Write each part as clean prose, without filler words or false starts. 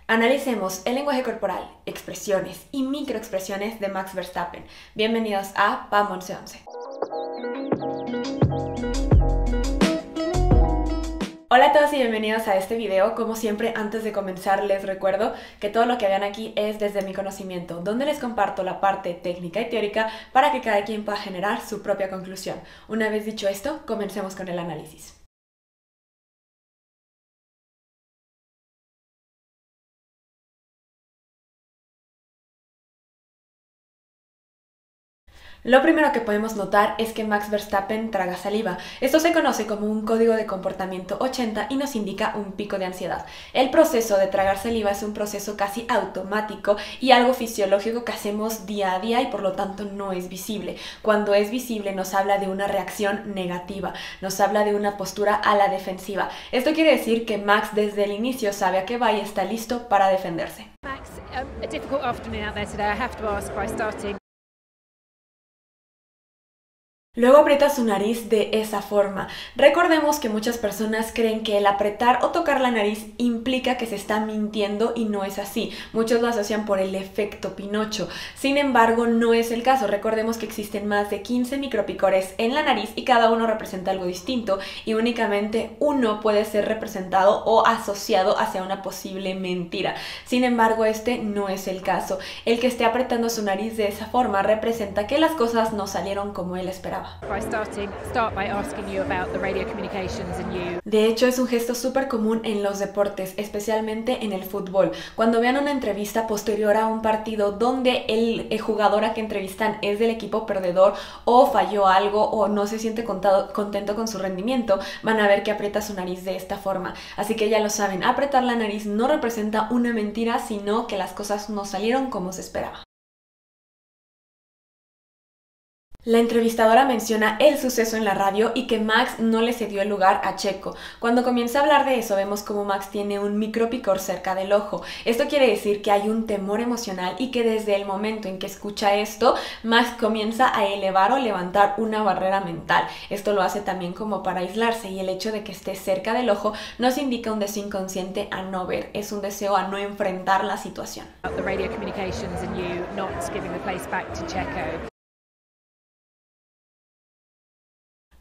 Analicemos el lenguaje corporal, expresiones y microexpresiones de Max Verstappen. Bienvenidos a PAM 1111. Hola a todos y bienvenidos a este video. Como siempre, antes de comenzar les recuerdo que todo lo que vean aquí es desde mi conocimiento, donde les comparto la parte técnica y teórica para que cada quien pueda generar su propia conclusión. Una vez dicho esto, comencemos con el análisis. Lo primero que podemos notar es que Max Verstappen traga saliva. Esto se conoce como un código de comportamiento 80 y nos indica un pico de ansiedad. El proceso de tragar saliva es un proceso casi automático y algo fisiológico que hacemos día a día y por lo tanto no es visible. Cuando es visible nos habla de una reacción negativa, nos habla de una postura a la defensiva. Esto quiere decir que Max desde el inicio sabe a qué va y está listo para defenderse. Max, a difficult afternoon out there today. I have to ask by starting. Luego aprieta su nariz de esa forma. Recordemos que muchas personas creen que el apretar o tocar la nariz implica que se está mintiendo y no es así. Muchos lo asocian por el efecto Pinocho. Sin embargo, no es el caso. Recordemos que existen más de 15 micropicores en la nariz y cada uno representa algo distinto y únicamente uno puede ser representado o asociado hacia una posible mentira. Sin embargo, este no es el caso. El que esté apretando su nariz de esa forma representa que las cosas no salieron como él esperaba. De hecho, es un gesto súper común en los deportes, especialmente en el fútbol. Cuando vean una entrevista posterior a un partido donde el jugador a que entrevistan es del equipo perdedor o falló algo o no se siente contento con su rendimiento, van a ver que aprieta su nariz de esta forma. Así que ya lo saben, apretar la nariz no representa una mentira, sino que las cosas no salieron como se esperaba. La entrevistadora menciona el suceso en la radio y que Max no le cedió el lugar a Checo. Cuando comienza a hablar de eso, vemos como Max tiene un micropicor cerca del ojo. Esto quiere decir que hay un temor emocional y que desde el momento en que escucha esto, Max comienza a elevar o levantar una barrera mental. Esto lo hace también como para aislarse y el hecho de que esté cerca del ojo nos indica un deseo inconsciente a no ver. Es un deseo a no enfrentar la situación.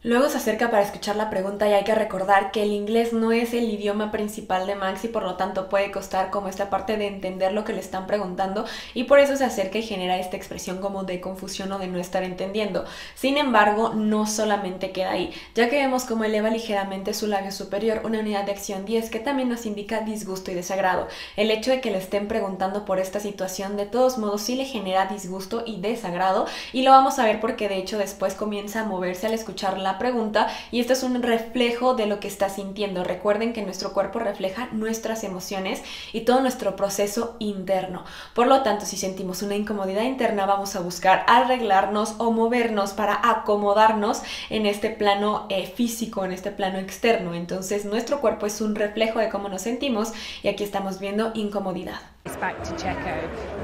Luego se acerca para escuchar la pregunta y hay que recordar que el inglés no es el idioma principal de Max y por lo tanto puede costar como esta parte de entender lo que le están preguntando y por eso se acerca y genera esta expresión como de confusión o de no estar entendiendo. Sin embargo, no solamente queda ahí, ya que vemos cómo eleva ligeramente su labio superior, una unidad de acción 10 que también nos indica disgusto y desagrado. El hecho de que le estén preguntando por esta situación de todos modos sí le genera disgusto y desagrado y lo vamos a ver porque de hecho después comienza a moverse al escuchar la pregunta y esto es un reflejo de lo que está sintiendo. Recuerden que nuestro cuerpo refleja nuestras emociones y todo nuestro proceso interno. Por lo tanto, si sentimos una incomodidad interna, vamos a buscar arreglarnos o movernos para acomodarnos en este plano físico, en este plano externo. Entonces, nuestro cuerpo es un reflejo de cómo nos sentimos y aquí estamos viendo incomodidad. Back to Checo.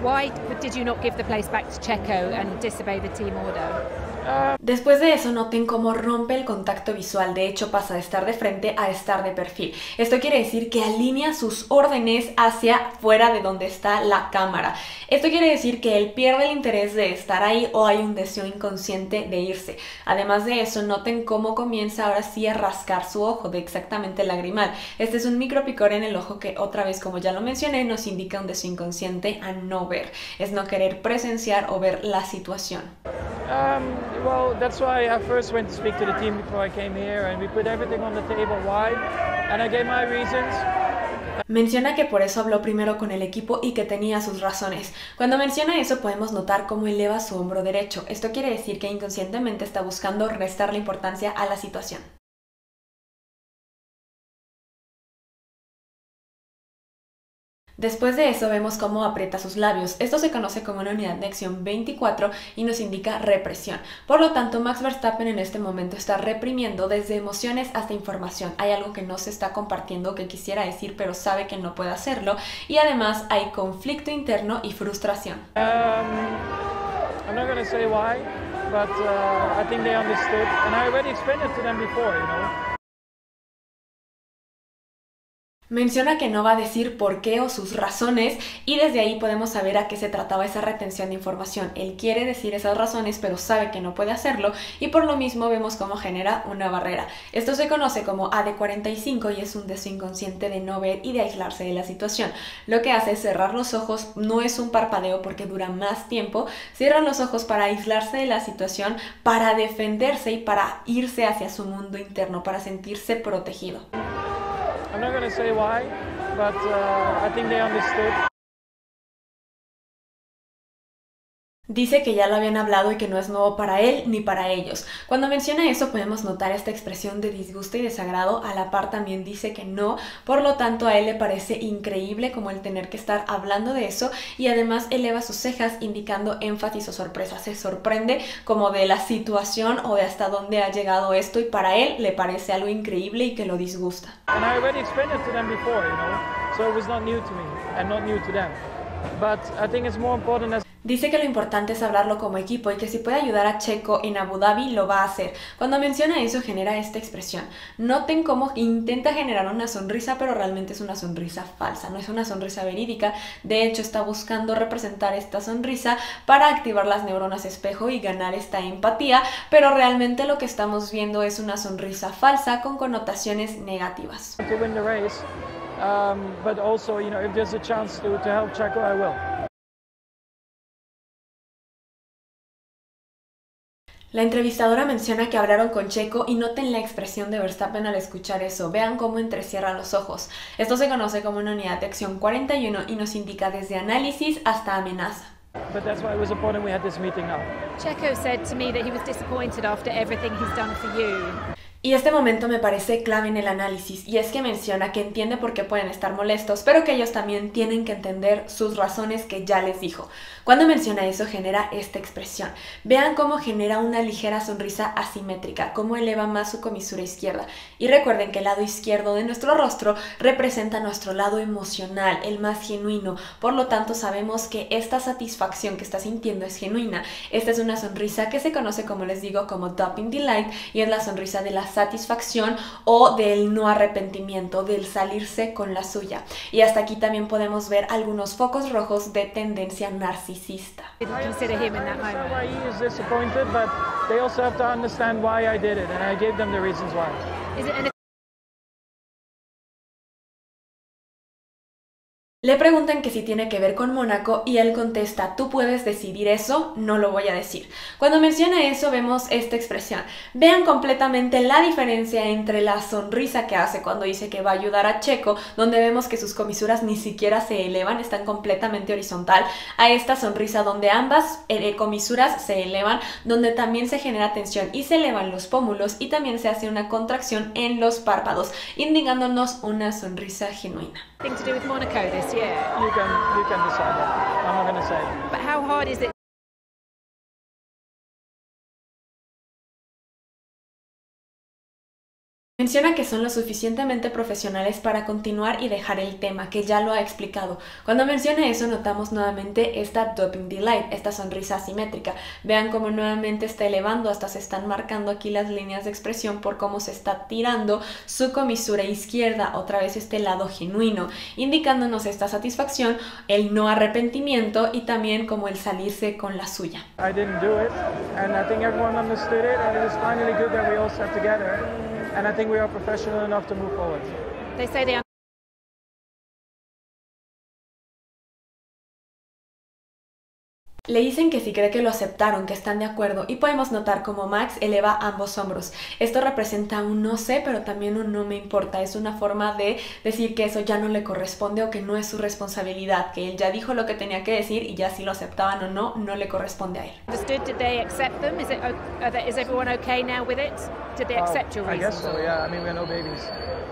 Why did you not give the place back to Checo and disobey the team order? Después de eso noten cómo rompe el contacto visual, de hecho pasa de estar de frente a estar de perfil. Esto quiere decir que alinea sus órdenes hacia fuera de donde está la cámara. Esto quiere decir que él pierde el interés de estar ahí o hay un deseo inconsciente de irse. Además de eso, noten cómo comienza ahora sí a rascar su ojo, de exactamente lagrimal. Este es un micropicor en el ojo que otra vez, como ya lo mencioné, nos indica un deseo inconsciente a no ver. Es no querer presenciar o ver la situación. Well, that's why I first went to speak to the team before I came here and we put everything on the table. Why? And I gave my reasons. Menciona que por eso habló primero con el equipo y que tenía sus razones. Cuando menciona eso podemos notar cómo eleva su hombro derecho. Esto quiere decir que inconscientemente está buscando restarle importancia a la situación. Después de eso vemos cómo aprieta sus labios. Esto se conoce como una unidad de acción 24 y nos indica represión. Por lo tanto, Max Verstappen en este momento está reprimiendo desde emociones hasta información. Hay algo que no se está compartiendo que quisiera decir pero sabe que no puede hacerlo y además hay conflicto interno y frustración. I'm not going to say why, but I think they understood and I already explained it to them before, you know. Menciona que no va a decir por qué o sus razones y desde ahí podemos saber a qué se trataba esa retención de información. Él quiere decir esas razones pero sabe que no puede hacerlo y por lo mismo vemos cómo genera una barrera. Esto se conoce como AD45 y es un deseo inconsciente de no ver y de aislarse de la situación. Lo que hace es cerrar los ojos, no es un parpadeo porque dura más tiempo, cierra los ojos para aislarse de la situación, para defenderse y para irse hacia su mundo interno, para sentirse protegido. I'm not going to say why, but I think they understood. Dice que ya lo habían hablado y que no es nuevo para él ni para ellos. Cuando menciona eso podemos notar esta expresión de disgusto y desagrado. A la par también dice que no, por lo tanto a él le parece increíble como el tener que estar hablando de eso y además eleva sus cejas indicando énfasis o sorpresa. Se sorprende como de la situación o de hasta dónde ha llegado esto y para él le parece algo increíble y que lo disgusta. And I already explained it to them before, so it was not new to me and not new to them. But I think it's more important as Dice que lo importante es hablarlo como equipo y que si puede ayudar a Checo en Abu Dhabi lo va a hacer. Cuando menciona eso genera esta expresión. Noten cómo intenta generar una sonrisa pero realmente es una sonrisa falsa, no es una sonrisa verídica. De hecho está buscando representar esta sonrisa para activar las neuronas espejo y ganar esta empatía, pero realmente lo que estamos viendo es una sonrisa falsa con connotaciones negativas. to win the race, but also, if there's a chance to help Checo, I will. La entrevistadora menciona que hablaron con Checo y noten la expresión de Verstappen al escuchar eso. Vean cómo entrecierra los ojos. Esto se conoce como una unidad de acción 41 y nos indica desde análisis hasta amenaza. But that's why it was important we had this meeting now. Checo said to me that he was disappointed after everything he's done for you. Y este momento me parece clave en el análisis, y es que menciona que entiende por qué pueden estar molestos, pero que ellos también tienen que entender sus razones que ya les dijo. Cuando menciona eso genera esta expresión. Vean cómo genera una ligera sonrisa asimétrica, cómo eleva más su comisura izquierda. Y recuerden que el lado izquierdo de nuestro rostro representa nuestro lado emocional, el más genuino. Por lo tanto sabemos que esta satisfacción que está sintiendo es genuina. Esta es una sonrisa que se conoce, como les digo, como Doping Delight, y es la sonrisa de la satisfacción o del no arrepentimiento, del salirse con la suya. Y hasta aquí también podemos ver algunos focos rojos de tendencia narcisista. Didn't consider him in that understand moment. why he is disappointed, but they also have to understand why I did it, and I gave them the reasons why. Is it an Le preguntan que si tiene que ver con Mónaco y él contesta, tú puedes decidir eso, no lo voy a decir. Cuando menciona eso vemos esta expresión. Vean completamente la diferencia entre la sonrisa que hace cuando dice que va a ayudar a Checo, donde vemos que sus comisuras ni siquiera se elevan, están completamente horizontal, a esta sonrisa donde ambas comisuras se elevan, donde también se genera tensión y se elevan los pómulos y también se hace una contracción en los párpados, indicándonos una sonrisa genuina. thing to do with Monaco this year? You can decide that. I'm not going to say it. But how hard is it? Menciona que son lo suficientemente profesionales para continuar y dejar el tema, que ya lo ha explicado. Cuando menciona eso notamos nuevamente esta Doping Delight, esta sonrisa asimétrica. Vean cómo nuevamente está elevando, hasta se están marcando aquí las líneas de expresión por cómo se está tirando su comisura izquierda, otra vez este lado genuino, indicándonos esta satisfacción, el no arrepentimiento y también como el salirse con la suya. I didn't do it, and I think everyone understood it, and it was finally good that we all sat together, and I think we are professional enough to move forward. They say they Le dicen que si cree que lo aceptaron, que están de acuerdo, y podemos notar como Max eleva ambos hombros. Esto representa un no sé, pero también un no me importa. Es una forma de decir que eso ya no le corresponde o que no es su responsabilidad, que él ya dijo lo que tenía que decir y ya si lo aceptaban o no, no le corresponde a él. understood. Did they accept them? Is everyone okay now with it? Did they accept your I guess reasons? so, yeah. I mean, we're no babies.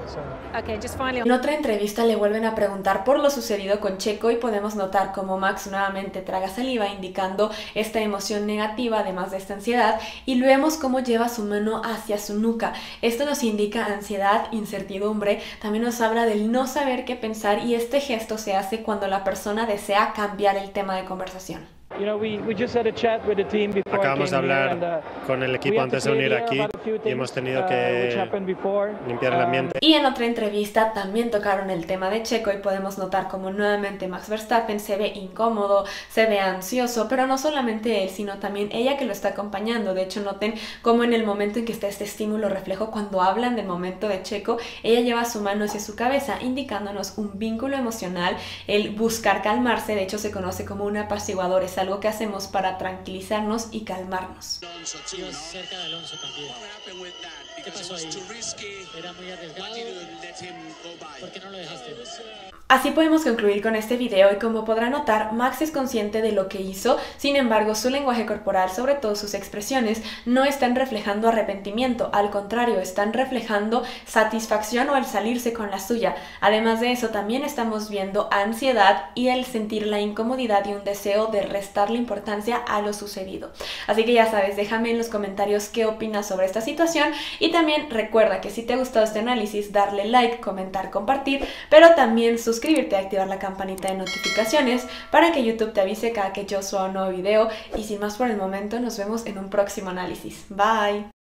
So. Okay, just finally En otra entrevista le vuelven a preguntar por lo sucedido con Checo y podemos notar como Max nuevamente traga saliva indicando esta emoción negativa además de esta ansiedad y vemos cómo lleva su mano hacia su nuca. Esto nos indica ansiedad, incertidumbre, también nos habla del no saber qué pensar y este gesto se hace cuando la persona desea cambiar el tema de conversación. You know, we just had a chat with the team before I Acabamos de came here, hablar and, con el we equipo had to antes de clear venir the air aquí about a few y things, hemos tenido which que happened before. limpiar el ambiente. Y en otra entrevista también tocaron el tema de Checo y podemos notar como nuevamente Max Verstappen se ve incómodo, se ve ansioso, pero no solamente él, sino también ella que lo está acompañando. De hecho, noten cómo en el momento en que está este estímulo reflejo, cuando hablan del momento de Checo, ella lleva su mano hacia su cabeza, indicándonos un vínculo emocional, el buscar calmarse. De hecho, se conoce como un apaciguador, es algo que hacemos para tranquilizarnos y calmarnos. Dios cerca de Alonso también. ¿Qué pasó ahí? Era muy arriesgado. ¿Por qué no lo dejaste? Así podemos concluir con este video y como podrán notar, Max es consciente de lo que hizo, sin embargo su lenguaje corporal, sobre todo sus expresiones, no están reflejando arrepentimiento, al contrario, están reflejando satisfacción o el salirse con la suya. Además de eso, también estamos viendo ansiedad y el sentir la incomodidad y un deseo de restarle importancia a lo sucedido. Así que ya sabes, déjame en los comentarios qué opinas sobre esta situación y también recuerda que si te ha gustado este análisis, darle like, comentar, compartir, pero también suscribirte y activar la campanita de notificaciones para que YouTube te avise cada que yo suba un nuevo video. Y sin más por el momento, nos vemos en un próximo análisis. Bye.